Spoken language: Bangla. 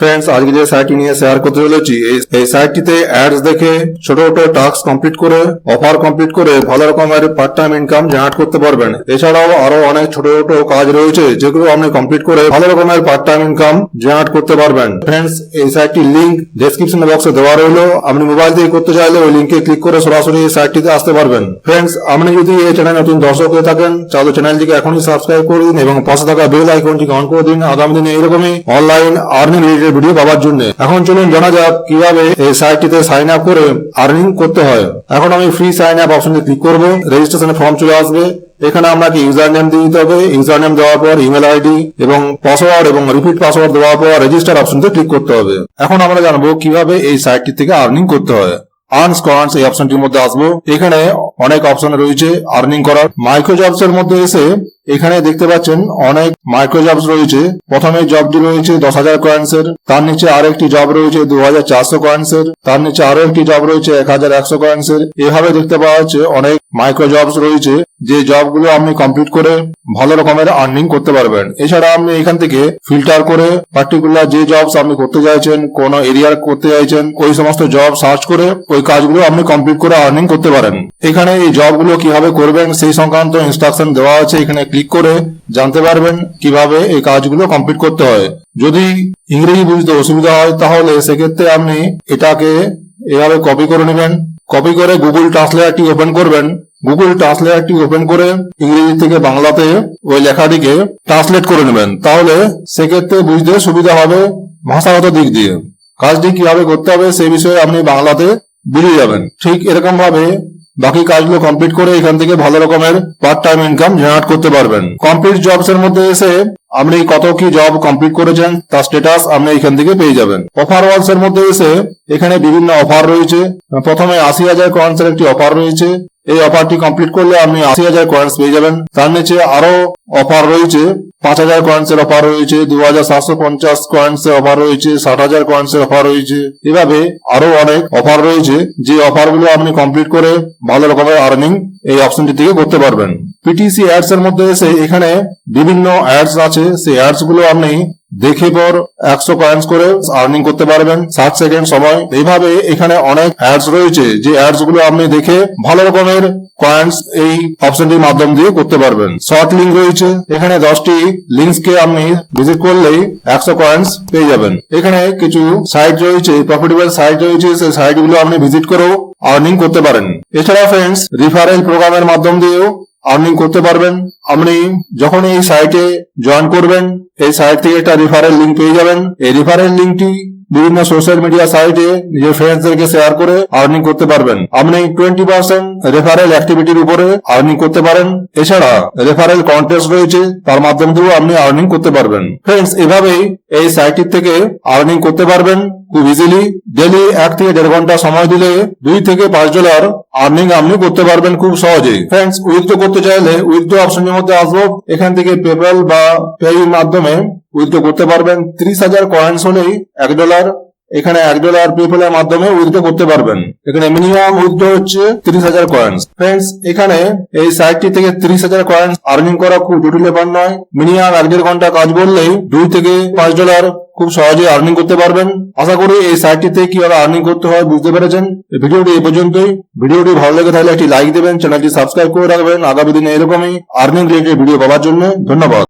ফ্রেন্ডস, আজকে যে সাইটটি নিয়ে শেয়ার করতে চলেছি, এই সাইটটিতে অ্যাডস দেখে ছোট ছোট টাস্ক কমপ্লিট করে, অফার কমপ্লিট করে ভালো রকমের পার্ট টাইম ইনকাম জেনারেট করতে পারবেন। এছাড়াও আরো অনেক ছোট ছোট কাজ রয়েছে যেগুলো আপনি কমপ্লিট করে ভালো রকমের পার্ট টাইম ইনকাম জেনারেট করতে পারবেন। ফ্রেন্ডস, এই সাইটটির লিঙ্ক ডেসক্রিপশন বক্সে দেওয়া রইলো। আপনি মোবাইল দিয়ে করতে চাইলে ওই লিঙ্কে ক্লিক করে সরাসরি এই সাইটটিতে আসতে পারবেন। ফ্রেন্ডস, আপনি যদি এই চ্যানেলে নতুন দর্শক হয়ে থাকেন তাহলে চ্যানেলটিকে এখনই সাবস্ক্রাইব করে দিন এবং পাশে থাকা বেল আইকনটিকে অন করে দিন আগামী দিনে এইরকমই অনলাইন আর্নিং রিলেটেড ভিডিও পাওয়ার জন্য। এখন চলুন জানা যাক কিভাবে এই সাইটটিতে সাইন আপ করে আর্নিং করতে হয়। এখন আমি ফ্রি সাইন আপ অপশনে ক্লিক করব। রেজিস্ট্রেশন ফর্ম চলে আসবে। এখানে আপনাকে ইউজার নেম দিয়ে দিতে হবে। ইউজার নেম দেওয়ার পর ইমেল আইডি এবং পাসওয়ার্ড এবং রিপিট পাসওয়ার্ড দেওয়ার পর রেজিস্টার অপশনতে ক্লিক করতে হবে। এখন আমরা জানবো কিভাবে এই সাইটটি থেকে আর্নিং করতে হয়। আর্নস কয়েন্স এই অপশনটির মধ্যে আসবো। এখানে অনেক অপশন রয়েছে আর্নিং করার। মাইক্রো জবস এর মধ্যে এসে এখানে দেখতে পাচ্ছেন অনেক মাইক্রো জবস রয়েছে। প্রথমে জবটি রয়েছে 10,000 কয়েন্স এর, তার নিচে আরেকটি জব রয়েছে 2,400 কয়েন্স এর, তার নিচে আরো একটি জব রয়েছে 1,100 কয়েন্স এর। এভাবে দেখতে পাওয়া যাচ্ছে অনেক মাইক্রো জবস রয়েছে যে জবগুলো আপনি কমপ্লিট করে ভালো রকমের আর্নিং করতে পারবেন। এছাড়া আপনি এখান থেকে ফিল্টার করে পার্টিকুলার যে জবস আপনি করতে চাইছেন, কোন এরিয়ার করতে চাইছেন, ওই সমস্ত জব সার্চ করে ওই কাজগুলো আপনি কমপ্লিট করে আর্নিং করতে পারেন। এখানে এই জবগুলো কিভাবে করবেন সেই সংক্রান্ত ইনস্ট্রাকশন দেওয়া আছে। এখানে ক্লিক করে জানতে পারবেন কিভাবে এই কাজগুলো কমপ্লিট করতে হয়। যদি ইংরেজি বুঝতে অসুবিধা হয় তাহলে সেক্ষেত্রে আপনি এটাকে এভাবে কপি করে নেবেন। কপি করে গুগল ট্রান্সলেটরটি ওপেন করবেন। গুগল ট্রান্সলেটরটি ওপেন করে ইংরেজি থেকে বাংলাতে ওই লেখাটিকে ট্রান্সলেট করে নেবেন। তাহলে সেক্ষেত্রে বুঝতে সুবিধা হবে ভাষাগত দিক দিয়ে। কাজটি কিভাবে করতে হবে সেই বিষয়ে আপনি বাংলাতে বুঝে যাবেন। ঠিক এরকম ভাবে বাকি কাজগুলো কমপ্লিট করে এখান থেকে ভালো রকমের পার্ট টাইম ইনকাম জেনারেট করতে পারবেন। কমপ্লিট জবস এর মধ্যে এসে আপনি কত কি জব কমপ্লিট করেছেন তার স্ট্যাটাস আপনি এখান থেকে পেয়ে যাবেন। অফার ওয়ালস এর মধ্যে এসে এখানে বিভিন্ন অফার রয়েছে। প্রথমে 80,000 কয়েন্স এর একটি অফার রয়েছে। এই অফারটি কমপ্লিট করলে আপনি 80,000 কয়েন্স পেয়ে যাবেন। তার নিচে আরো অফার রয়েছে। 5,000 কয়েন্স এর অফার রয়েছে, 2,750 কয়েন্স এর অফার রয়েছে, 60,000 কয়েন্স এর অফার রয়েছে। এভাবে আরো অনেক অফার রয়েছে যে অফারগুলো আপনি কমপ্লিট করে ভালো রকমের আর্নিং এই অপশনটি থেকে করতে পারবেন। পিটিসি অ্যাডস এর মধ্যে এসে এখানে বিভিন্ন অ্যাডস আছে। সেই অ্যাডস গুলো আপনি দেখে পর 100 কয়েন্স করে আর্নিং করতে পারবেন 60 সেকেন্ড সময়। এইভাবে এখানে অনেক অ্যাডস রয়েছে যে অ্যাডস গুলো আপনি দেখে ভালো রকমের কয়েন্স এই অপশনটির মাধ্যম দিয়ে করতে পারবেন। শর্ট লিঙ্ক রয়েছে। এখানে 10টি লিঙ্কস কে আপনি ভিজিট করলেই 100 কয়েন্স পেয়ে যাবেন। এখানে কিছু সাইট রয়েছে, প্রফিটেবল সাইট রয়েছে, সেই সাইট গুলো আপনি ভিজিট করেও আর্নিং করতে পারেন। এছাড়া ফ্রেন্ডস, রিফারেল প্রোগ্রামের মাধ্যম দিয়েও আর্নিং করতে পারবেন। আপনি যখন এই সাইটে জয়েন করবেন এই সাইট থেকে একটা রেফারেল লিঙ্ক পেয়ে যাবেন। এই রেফারেল লিঙ্কটি বিভিন্ন সোশ্যাল মিডিয়া সাইটে নিজের ফ্রেন্ডসদেরকে শেয়ার করে আর্নিং করতে পারবেন। আপনি 20% রেফারেল অ্যাক্টিভিটির উপরে আর্নিং করতে পারেন। এছাড়া রেফারেল কন্টেস্ট রয়েছে, তার মাধ্যম দিয়েও আপনি আর্নিং করতে পারবেন। ফ্রেন্ডস, এভাবেই এই সাইটটির থেকে আর্নিং করতে পারবেন খুব ইজিলি। ডেলি 1 থেকে 1.5 ঘন্টা সময় দিলে $2 থেকে $5 আর্নিং আপনি করতে পারবেন খুব সহজেই। ফ্রেন্ডস, উইথড্র করতে চাইলে উইথড্র অপশনের মধ্যে আসবো। এখান থেকে পেপ্যাল বা পেইর মাধ্যমে উইথড্র করতে পারবেন। 30,000 কয়েন্স হলেই $1। এখানে $1 পেপ্যাল এর মাধ্যমে উইথড্র করতে পারবেন। এখানে মিনিমাম উইথড্র হচ্ছে 30,000 কয়েন্স। ফ্রেন্ডস, এখানে এই সাইটটি থেকে 30,000 কয়েন্স আর্নিং করা খুব জটিল ব্যাপার নয়। মিনিমাম 1.5 ঘন্টা কাজ করলেই $2 থেকে $5 খুব সহজেই আর্নিং করতে পারবেন। আশা করি এই সাইটটিতে কিভাবে আর্নিং করতে হয় বুঝতে পেরেছেন। ভিডিওটি এই পর্যন্তই। ভিডিওটি ভালো লেগে থাকলে একটি লাইক দেবেন, চ্যানেলটি সাবস্ক্রাইব করে রাখবেন আগামী দিনে এরকমই আর্নিং রিলেটেড ভিডিও পাওয়ার জন্য। ধন্যবাদ।